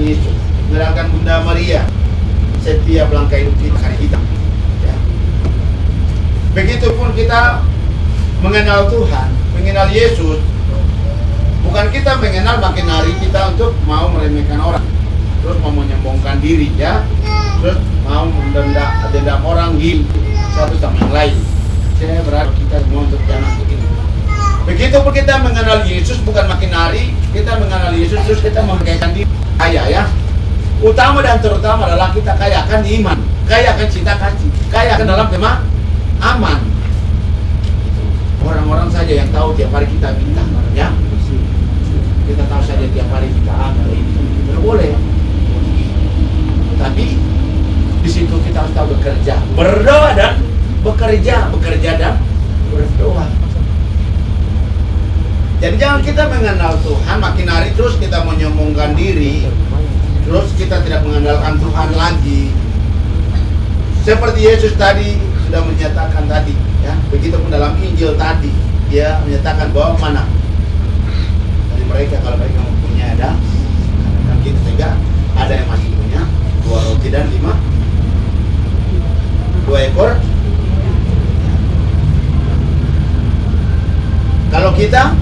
Yesus, mengenalkan Bunda Maria setiap langkah hidup kita, hari kita. Ya. Begitupun kita mengenal Tuhan, mengenal Yesus, bukan kita mengenal makin hari kita untuk mau meremehkan orang, terus mau menyombongkan diri, ya, terus mau mendendam orang satu sama yang lain. Saya berharap kita semua untuk jangan begini. Begitupun kita mengenal Yesus, bukan makin hari kita mengenal Yesus terus kita mengkayakan diri kaya, ya. Utama dan terutama adalah kita kayakan iman, kayakan cinta kasih, kayakan dalam tema aman. Orang-orang saja yang tahu tiap hari kita minta, ya. Kita tahu saja tiap hari kita ini tidak boleh. Tapi di situ kita harus tahu bekerja, berdoa dan bekerja dan berdoa. Jadi jangan kita mengenal Tuhan makin hari terus kita menyombongkan diri, terus kita tidak mengandalkan Tuhan lagi. Seperti Yesus tadi sudah menyatakan tadi, ya. Begitupun dalam Injil tadi, dia menyatakan bahwa mana dari mereka kalau mereka mempunyai ada, kan kita sehingga ada yang masih punya 2 roti dan 2 ekor. Kalau kita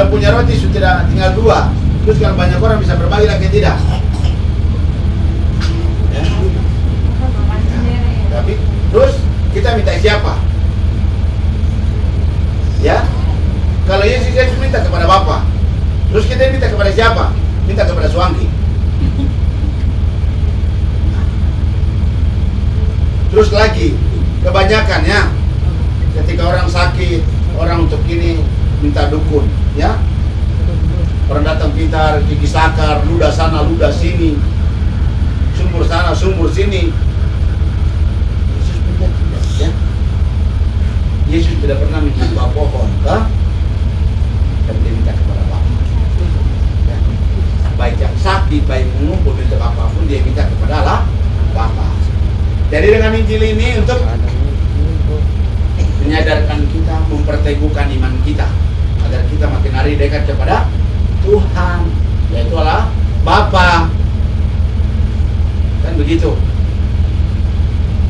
punya roti sudah tinggal 2, terus kalau banyak orang bisa berbagi lagi tidak? Ya. Tapi terus kita minta siapa? Ya, kalau Yesus minta kepada Bapa, terus kita minta kepada siapa? Minta kepada Suangki. Terus lagi kebanyakan, ya, ketika orang sakit, orang untuk ini minta dukun, ya. Orang datang pintar, gigi sakar, ludah sana, ludah sini, sumur sana, sumur sini. Yesus tidak, ya. Yesus tidak pernah menyembah pohon, kan? Dan dia minta kepada Bapa. Ya. Baik yang sakit, baik mengumpul, minta apapun, dia minta kepada Allah, Bapa. Jadi dengan Injil ini untuk menyadarkan kita, memperteguhkan iman kita, agar kita makin hari dekat kepada Tuhan, yaitu Allah Bapa. Kan begitu.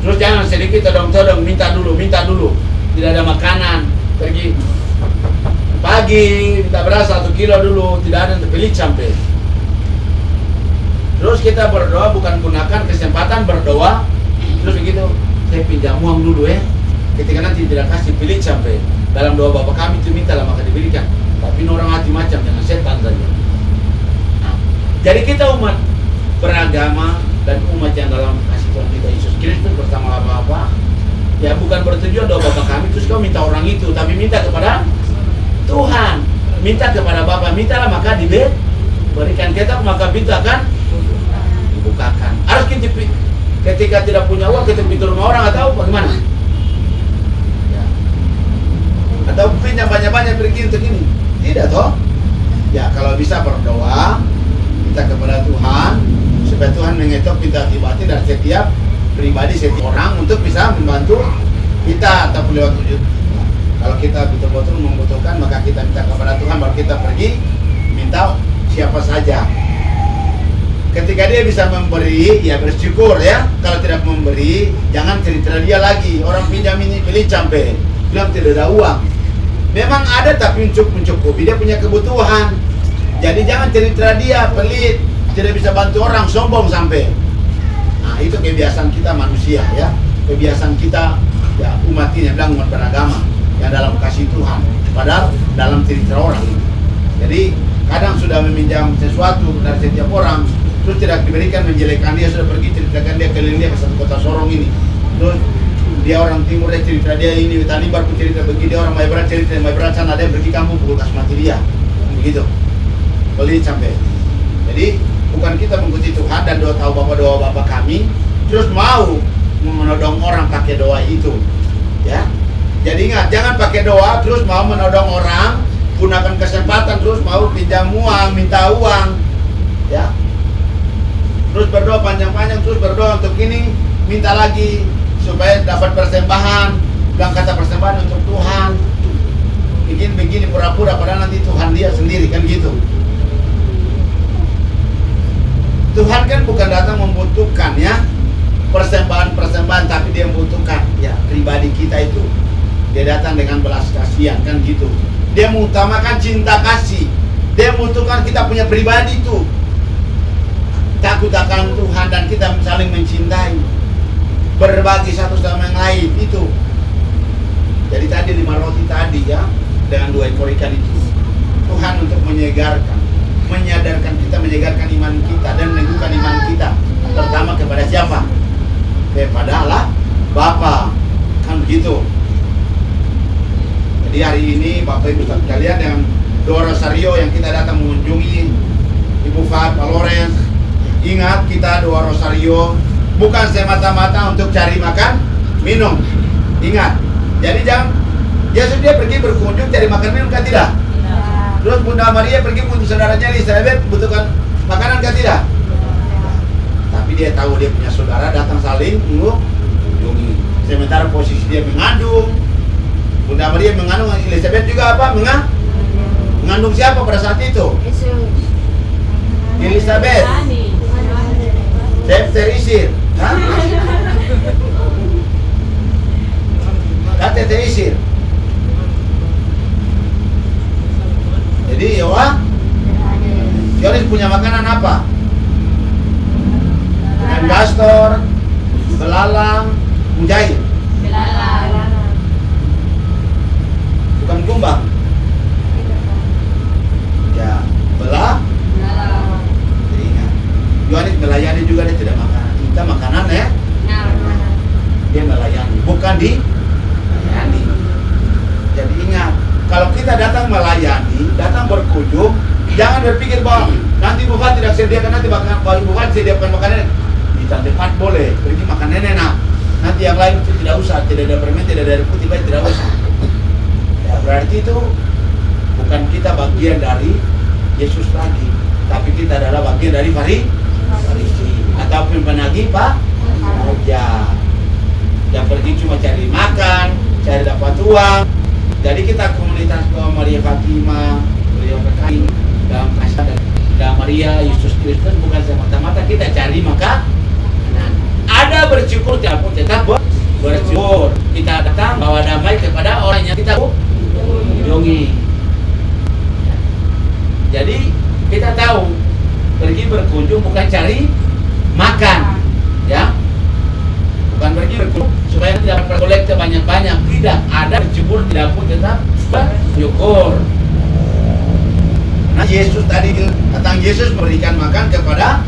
Terus jangan sedikit todong-todong, minta dulu. Tidak ada makanan, pergi pagi minta beras 1 kilo dulu, tidak ada untuk beli sampai. Terus kita berdoa, bukan gunakan kesempatan berdoa, terus begitu, saya pinjam uang dulu, ya. Ketika nanti tidak kasih pilih sampai dalam doa Bapa kami itu mintalah maka diberikan. Tapi orang hati macam dengan setan saja. Nah, jadi kita umat beragama dan umat yang dalam kasih Tuhan kita Yesus Kristus bersama Bapa, ya, bukan bertujuan doa Bapa kami terus kau minta orang itu, tapi minta kepada Tuhan, minta kepada Bapa, mintalah maka diberikan. Kita maka pintu akan dibukakan. Harus kita ketika tidak punya uang kita pintu rumah orang atau bagaimana? Atau pinjam banyak-banyak pergi untuk ini? Tidak toh? Ya, kalau bisa berdoa, minta kepada Tuhan supaya Tuhan mengetuk pintu hati batin dari setiap pribadi, setiap orang untuk bisa membantu kita atau lewat wujud. Kalau kita betul-betul membutuhkan, maka kita minta kepada Tuhan, baru kita pergi minta siapa saja. Ketika dia bisa memberi, ya bersyukur, ya. Kalau tidak memberi, jangan cerita dia lagi. Orang pinjam ini beli sampai bilang tidak ada uang. Memang ada tapi mencukupi, dia punya kebutuhan. Jadi jangan cerita dia pelit, tidak bisa bantu orang, sombong sampai. Nah, itu kebiasaan kita manusia, ya. Kebiasaan kita, ya, umat ini bilang umat beragama yang dalam kasih Tuhan, padahal dalam cerita orang. Jadi kadang sudah meminjam sesuatu dari setiap orang, terus tidak diberikan, menjelekkan dia, sudah pergi ceritakan dia keliling dia ke satu kota Sorong ini. Terus dia orang timur, dia cerita dia ini, Tanimbar pun cerita begini, dia orang Mayberat cerita, Mayberat sana dia pergi kampung pukul kasih mati dia. Begitu. Pelit sampai. Jadi bukan kita mengikuti Tuhan dan doa Bapa kami, terus mau menodong orang pakai doa itu. Ya. Jadi ingat, jangan pakai doa terus mau menodong orang, gunakan kesempatan terus mau pinjam uang, minta uang. Ya. Terus berdoa panjang-panjang, terus berdoa untuk ini, minta lagi supaya dapat persembahan, bilang kata persembahan untuk Tuhan. Begini pura-pura padahal nanti Tuhan dia sendiri, kan gitu. Tuhan kan bukan datang membutuhkan ya persembahan-persembahan, tapi dia membutuhkan ya pribadi kita itu. Dia datang dengan belas kasihan kan gitu. Dia mengutamakan cinta kasih. Dia membutuhkan kita punya pribadi itu, takut akan Tuhan dan kita saling mencintai, berbagi satu sama yang lain itu. Jadi tadi 5 roti tadi ya, dengan 2 ekor ikan itu, Tuhan untuk menyegarkan, menyadarkan kita, menyegarkan iman kita dan meneguhkan iman kita, terutama kepada siapa? Kepada Allah Bapa, kan begitu. Jadi hari ini Bapak Ibu sekalian, dengan doa rosario yang kita datang mengunjungi Ibu Fat, Pak Lorenz, ingat kita doa rosario bukan semata-mata untuk cari makan minum. Ingat, jadi jangan Yesus dia pergi berkunjung cari makan minum kan tidak? Terus Bunda Maria pergi untuk saudaranya Elizabeth butuhkan makanan kan tidak? Tapi dia tahu dia punya saudara datang saling mengunjungi. Sementara posisi dia mengandung, Bunda Maria mengandung, Elizabeth juga apa? Mengandung siapa pada saat itu? Elizabeth. Saya terisir. Kata terisir. Jadi Yohanes punya makanan apa? Ikan gastor, belalang, mujair. Bukan kumbang. Ya, belalang. Jadi ingat, Yohanes melayani juga, dia tidak makanan. Kita makanan ya. Dia melayani, bukan dilayani. Jadi ingat, kalau kita datang melayani, datang berkunjung, jangan berpikir bahwa nanti Bu Fat tidak sediakan, nanti kalau Bu Fat sediakan makanan di tempat boleh, pergi makan nenek nak. Nanti yang lain itu tidak usah, tidak ada permen, tidak ada air putih, baik tidak usah. Ya berarti itu bukan kita bagian dari Yesus lagi, tapi kita adalah bagian dari Farisi ataupun penagih pajak yang pergi cuma cari makan, cari dapat uang. Jadi kita komunitas doa Maria Fatima, beliau kekasih dalam kasih dan Maria Yesus Kristus bukan semata-mata kita cari makanan. Ada bersyukur pun tetap bersyukur. Kita datang bawa damai kepada orang yang kita kunjungi. Jadi kita tahu pergi berkunjung bukan cari makan, ya. Bukan pergi berkunjung supaya tidak berkolektif banyak-banyak. Tidak, ada bersyukur, tidak pun tetap bersyukur. Nah Yesus tadi datang, Yesus memberikan makan kepada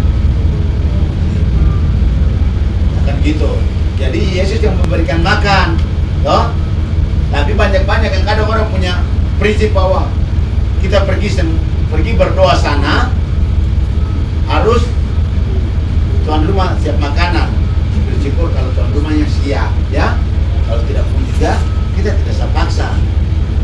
kan gitu. Jadi Yesus yang memberikan makan, loh. Tapi banyak-banyak yang kadang orang punya prinsip bahwa kita pergi berdoa sana harus tuan rumah siap makanan. Bersyukur kalau tuan rumahnya siap, ya. Kalau tidak pun juga kita tidak bisa paksa.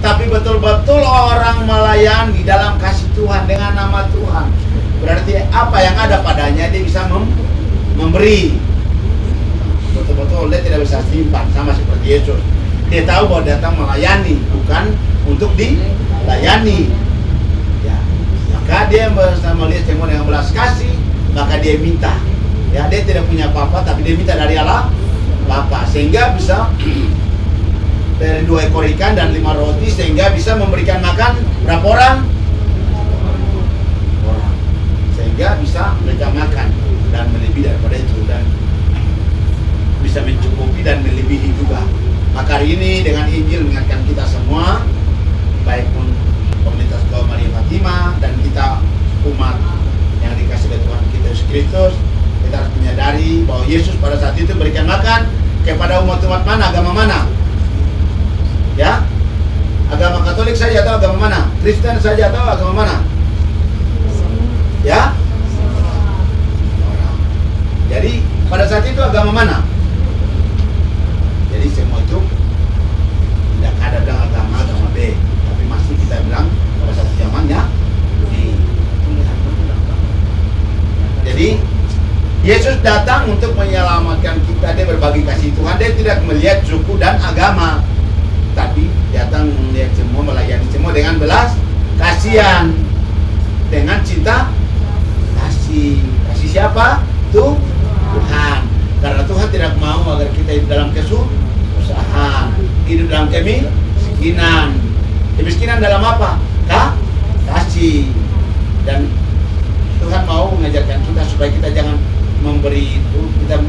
Tapi betul-betul orang melayani dalam kasih Tuhan dengan nama Tuhan. Berarti apa yang ada padanya dia bisa memberi. Betul-betul dia tidak bisa simpan, sama seperti Yesus. Dia tahu bahwa datang melayani, bukan untuk dilayani. Ya, maka dia melihat semua dengan belas kasih, maka dia minta. Ya, dia tidak punya apa-apa, tapi dia minta dari Allah Bapa, sehingga bisa dari 2 ekor ikan dan 5 roti, sehingga bisa memberikan makan berapa orang? Orang. Sehingga bisa mereka makan dan melebihi daripada itu dan bisa mencukupi dan melebihi juga. Maka hari ini dengan Injil mengingatkan kita semua, baik pun komunitas doa Maria Fatima dan kita umat yang dikasih oleh Tuhan kita Yesus Kristus, kita harus menyadari bahwa Yesus pada saat itu berikan makan kepada umat-umat mana, agama mana? Ya, agama Katolik saja atau agama mana? Kristen saja atau agama mana? Ya, jadi pada saat itu agama mana? Jadi semua itu tidak ada bilang agama B, tapi masih kita bilang pada satu zamannya ini. Jadi Yesus datang untuk menyelamatkan kita, dia berbagi kasih Tuhan, dia tidak melihat suku dan agama, tapi datang melihat semua, melayani semua dengan belas kasihan, dengan cinta kasih siapa? Tuhan. Karena Tuhan tidak mau agar kita hidup dalam kesusahan, hidup dalam kemiskinan. Kemiskinan dalam apa? Kasih. Dan Tuhan mau mengajarkan kita supaya kita jangan memberi itu, kita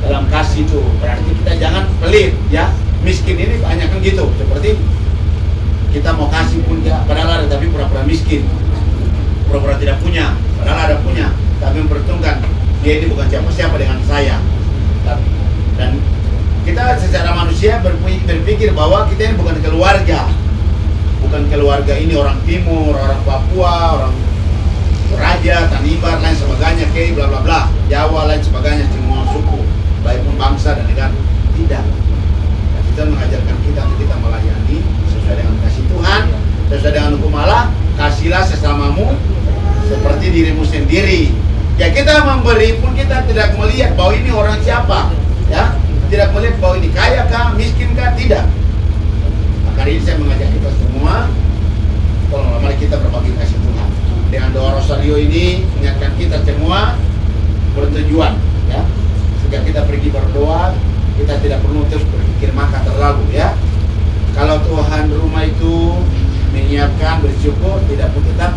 dalam kasih itu. Berarti kita jangan pelit, ya. Miskin ini banyak kan gitu, seperti kita mau kasih pun ya, padahal ada tapi pura-pura miskin, pura-pura tidak punya, padahal ada punya, tapi memperhitungkan dia ini bukan siapa-siapa dengan saya. Dan kita secara manusia berpikir bahwa kita ini bukan keluarga ini orang Timur, orang Papua, orang Raja, Tanibar, lain sebagainya, bla bla bla, Jawa, lain sebagainya, semua suku, baik pun bangsa dan negara. Tidak. Dan kita mengajarkan kita untuk kita melayani sesuai dengan kasih Tuhan, sesuai dengan hukum Allah. Kasihlah sesamamu seperti dirimu sendiri. Ya, kita memberi pun kita tidak melihat bahwa ini orang siapa, ya, tidak melihat bahwa ini kaya kah, miskin kah, tidak. Maka ini saya mengajak kita semua, tolonglah mari kita berbagi kasih Tuhan. Dengan doa Rosario ini mengingatkan kita semua bertujuan, ya. Sejak kita pergi berdoa, kita tidak perlu terus berpikir maka terlalu, ya. Kalau Tuhan rumah itu menyiapkan bersyukur, tidak pun tetap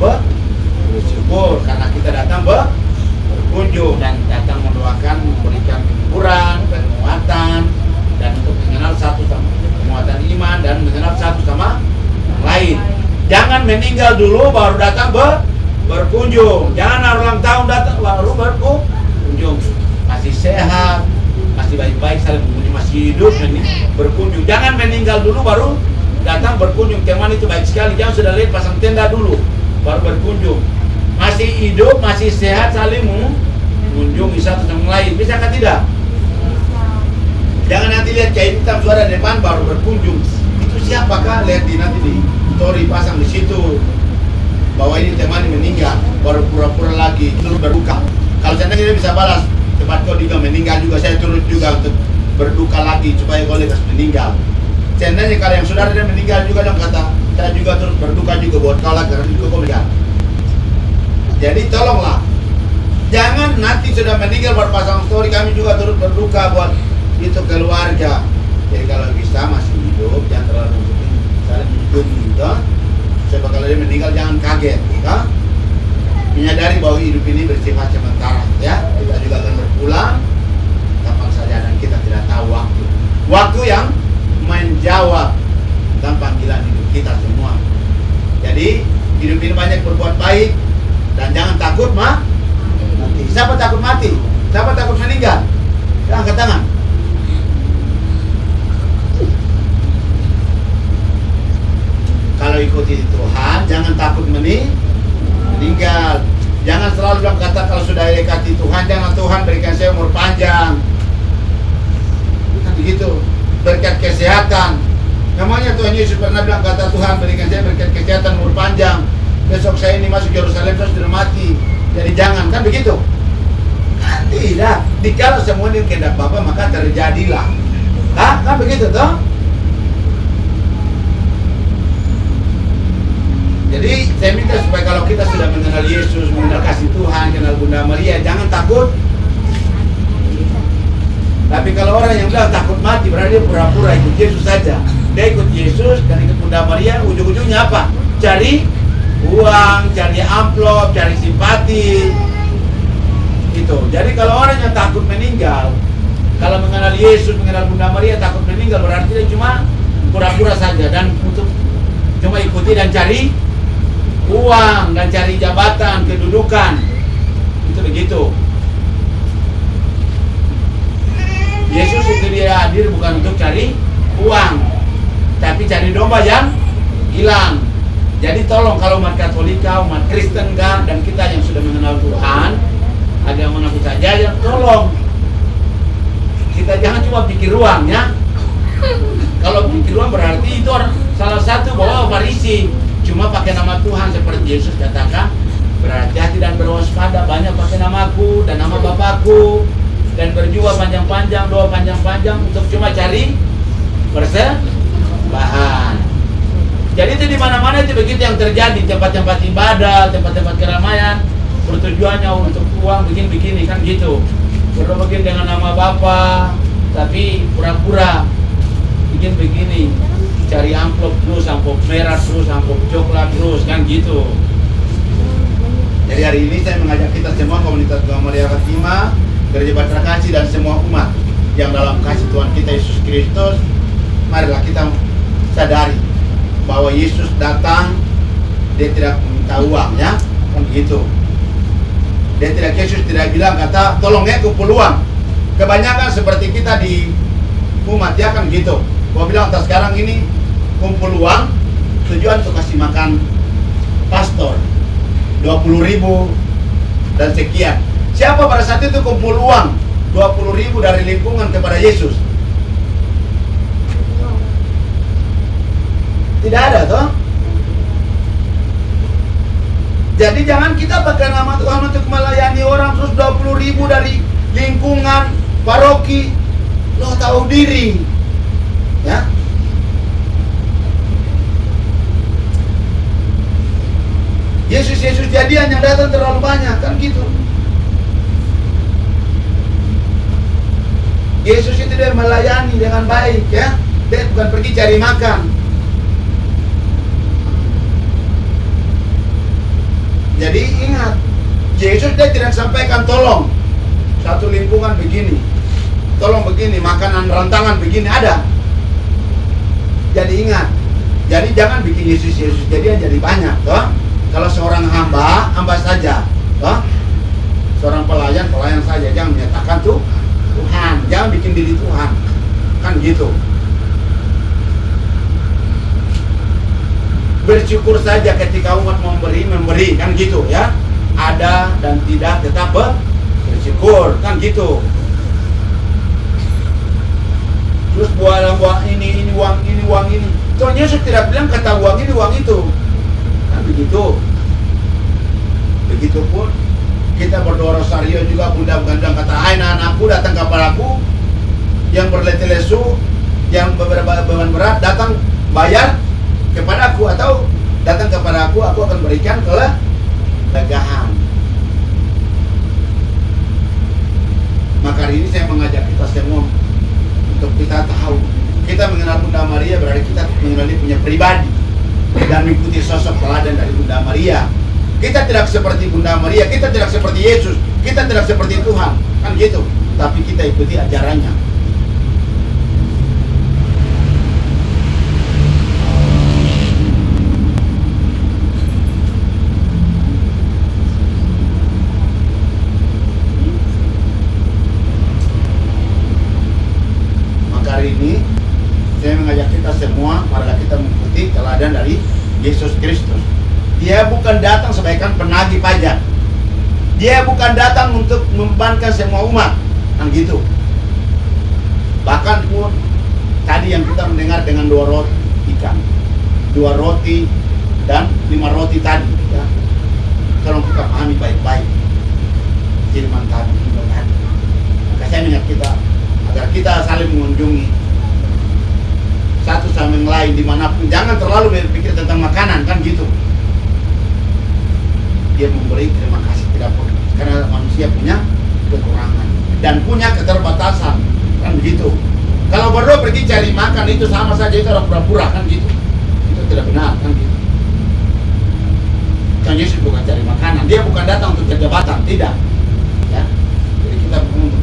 bersyukur karena kita datang berkunjung dan datang mendoakan, memberikan hiburan, penguatan, dan untuk mengenal satu sama penguatan iman dan mengenal satu sama yang lain. Jangan meninggal dulu baru datang berkunjung. Jangan ulang tahun datang baru berkunjung. Masih sehat, masih baik-baik, saling mengunjungi, masih hidup, berkunjung. Jangan meninggal dulu baru datang berkunjung. Teman itu baik sekali. Jangan sudah lihat pasang tenda dulu baru berkunjung. Masih hidup, masih sehat, saling mengunjungi satu sama lain. Bisakah tidak? Jangan nanti lihat kayak hitam suara depan baru berkunjung. Itu siapakah? Lihat nanti di story pasang di situ bahwa ini teman meninggal, baru pura-pura lagi turut berduka. Kalau saya dia bisa balas, cepat kau juga meninggal juga, saya turut juga untuk berduka lagi supaya kau lekas meninggal. Seandainya kalau yang saudara dia meninggal juga dong kata, saya juga turut berduka juga buat kau lah karena juga kau meninggal. Jadi tolonglah, jangan nanti sudah meninggal baru pasang story kami juga turut berduka buat itu keluarga. Jadi kalau bisa masih hidup jangan terlalu saling mengunjungi, toh. Sebab kalau dia meninggal jangan kaget, toh. Menyadari bahwa hidup ini bersifat sementara, ya. Kita juga akan berpulang kapan saja dan kita tidak tahu waktu yang menjawab tentang panggilan hidup kita semua. Jadi hidup ini banyak berbuat baik dan jangan takut mati. Siapa takut mati? Siapa takut meninggal? Angkat tangan. Kalau ikuti Tuhan, jangan takut meninggal. Jangan selalu bilang kata kalau sudah dekati Tuhan, jangan Tuhan berikan saya umur panjang. Bukan begitu. Berkat kesehatan. Namanya Tuhan Yesus pernah bilang kata Tuhan berikan saya berkat kesehatan umur panjang. Besok saya ini masuk Yerusalem terus sudah mati. Jadi jangan, kan begitu? Kan tidak. Dikala semua ini kehendak Bapa maka terjadilah. Kan begitu toh? Jadi saya minta supaya kalau kita sudah mengenal Yesus, mengenal kasih Tuhan, kenal Bunda Maria, jangan takut. Tapi kalau orang yang bilang takut mati, berarti dia pura-pura ikut Yesus saja. Dia ikut Yesus dan ikut Bunda Maria, ujung-ujungnya apa? Cari uang, cari amplop, cari simpati. Gitu. Jadi kalau orang yang takut meninggal, kalau mengenal Yesus, mengenal Bunda Maria, takut meninggal, berarti dia cuma pura-pura saja dan untuk cuma ikuti dan cari uang dan cari jabatan, kedudukan. Itu begitu. Yesus itu dia hadir bukan untuk cari uang, tapi cari domba yang hilang. Jadi tolong kalau umat Katolik, umat Kristen dan kita yang sudah mengenal Tuhan, agama mana saja, ya tolong kita jangan cuma pikir uang, ya. Kalau pikir uang berarti itu salah satu bahwa Farisi cuma pakai nama Tuhan seperti Yesus katakan, berhati-hati dan berwaspada, banyak pakai namaku dan nama Bapakku, dan berjuang panjang-panjang, doa panjang-panjang untuk cuma cari persembahan. Jadi itu di mana-mana itu begitu yang terjadi, tempat-tempat ibadah, tempat-tempat keramaian. bertujuannya untuk uang begini-begini kan gitu. Berdoa begini dengan nama Bapa, tapi pura-pura bikin begini, cari amplop terus, amplop merah terus, amplop coklat terus kan gitu. Jadi hari ini saya mengajak kita semua komunitas Doa Maria Fatima, Gereja Bahtera Kasih dan semua umat yang dalam kasih Tuhan kita Yesus Kristus, marilah kita sadari bahwa Yesus datang, dia tidak minta uang ya, kan gitu. Yesus tidak bilang kata tolong ya kumpul uang. Kebanyakan seperti kita di umat ya kan gitu. Gua bilang sekarang ini kumpul uang tujuan untuk kasih makan pastor 20.000 dan sekian. Siapa pada saat itu kumpul uang 20.000 dari lingkungan kepada Yesus? Tidak ada toh. Jadi jangan kita pakai nama Tuhan untuk melayani orang terus 20.000 dari lingkungan paroki. Lo tahu diri ya. Yesus jadian yang datang terlalu banyak kan gitu. Yesus itu dia melayani dengan baik ya. Dia bukan pergi cari makan. Jadi ingat, Yesus dia tidak sampaikan tolong satu lingkungan begini, tolong begini, makanan rantangan begini ada. Jadi ingat, jadi jangan bikin Yesus jadian jadi banyak toh. Kalau seorang hamba saja toh. Seorang pelayan saja, jangan menyatakan tuh Tuhan, jangan bikin diri Tuhan kan gitu. Bersyukur saja ketika umat memberi kan gitu ya. Ada dan tidak tetap bersyukur kan gitu. Terus buang ini uang ini. Tuhan Yesus tidak bilang kata uang ini uang itu. Kan begitu. Begitupun kita berdoa rosario juga Bunda Gandang kata, "Hai anak-anakku datang kepadaku yang berletih lesu, yang beban berat datang bayar kepadaku atau datang kepadaku, aku akan berikan kelegaan." Maka hari ini saya mengajak kita semua untuk kita tahu, kita mengenal Bunda Maria berarti kita mengenali punya pribadi dan mengikuti sosok teladan dari Bunda Maria. Kita tidak seperti Bunda Maria, kita tidak seperti Yesus, kita tidak seperti Tuhan, kan gitu. Tapi kita ikuti ajarannya. Ini saya mengajak kita semua, marilah kita mengikuti teladan dari Yesus Kristus. Dia bukan datang sebagai penagih pajak. Dia bukan datang untuk membebankan semua umat, kan gitu. Bahkan pun tadi yang kita mendengar dengan 2 roti ikan, 2 roti dan 5 roti tadi, ya. Tolong kita pahami baik-baik firman tadi. Maka saya mengajak kita agar kita saling mengunjungi satu sama yang lain dimanapun. Jangan terlalu berpikir tentang makanan kan gitu. Dia memberi terima kasih tidak perlu, karena manusia punya kekurangan dan punya keterbatasan kan begitu. Kalau berdoa pergi cari makan itu sama saja, itu orang pura-pura kan gitu. Itu tidak benar kan gitu. Tuhan Yesus bukan cari makanan, dia bukan datang untuk jabatan, tidak ya. Jadi kita perlu untuk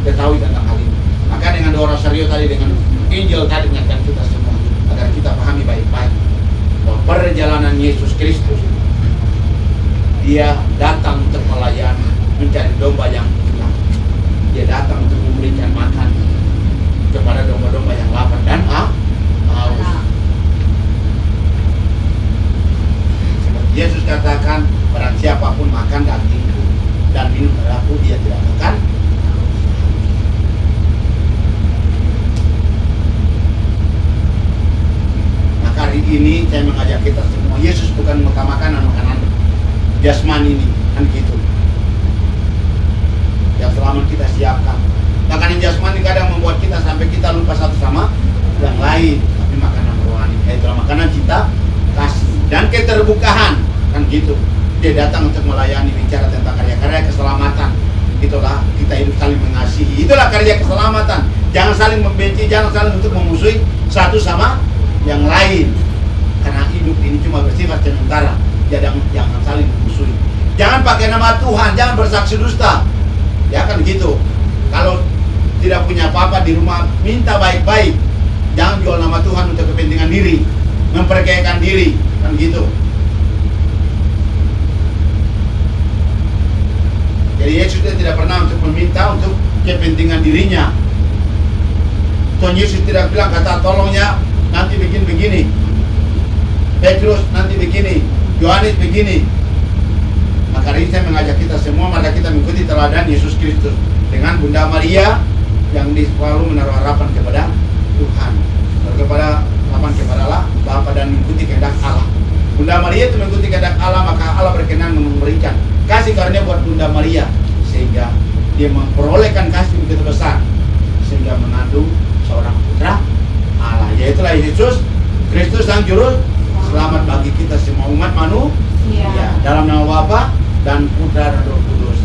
ketahui tentang hal ini. Maka dengan doa rosario tadi, dengan Injil tadi mengingatkan kita semua agar kita pahami baik-baik bahwa perjalanan Yesus Kristus, dia datang untuk melayani, mencari domba yang hilang. Dia datang untuk memberikan makan kepada domba-domba yang lapar dan haus. Yesus katakan, barang siapapun makan dagingku dan minum darahku, dia tidak akan. Hari ini saya mengajak kita semua, Yesus bukan makanan jasmani ini, kan gitu. Yang selama kita siapkan. Makanan jasmani kadang membuat kita sampai kita lupa satu sama yang lain. Tapi makanan rohani, yaitu makanan cinta, kasih, dan keterbukaan, kan gitu. Dia datang untuk melayani, bicara tentang karya-karya keselamatan. Itulah kita hidup saling mengasihi. Itulah karya keselamatan. Jangan saling membenci, jangan saling untuk memusuhi satu sama yang lain. Karena hidup ini cuma bersifat sementara. Jangan saling memusuhi. Jangan pakai nama Tuhan, jangan bersaksi dusta. Ya kan gitu. Kalau tidak punya apa-apa di rumah, minta baik-baik. Jangan jual nama Tuhan untuk kepentingan diri, memperkayakan diri, kan gitu. Jadi Yesus tidak pernah untuk meminta untuk kepentingan dirinya. Tuhan Yesus tidak bilang, kata tolongnya nanti bikin begini, Petrus nanti begini, Yohanes begini. Maka ini saya mengajak kita semua, mari kita mengikuti teladan Yesus Kristus dengan Bunda Maria yang selalu menaruh harapan kepada Tuhan, kepada Allah Bapa, dan mengikuti kehendak Allah. Bunda Maria itu mengikuti kehendak Allah, maka Allah berkenan memberikan kasih karunia buat Bunda Maria, sehingga dia memperolehkan kasih begitu besar, sehingga mengandung seorang putra Allah, yaitulah Yesus Kristus sang juru selamat bagi kita semua umat manusia. Dalam nama Bapa dan Putra dan Roh Kudus.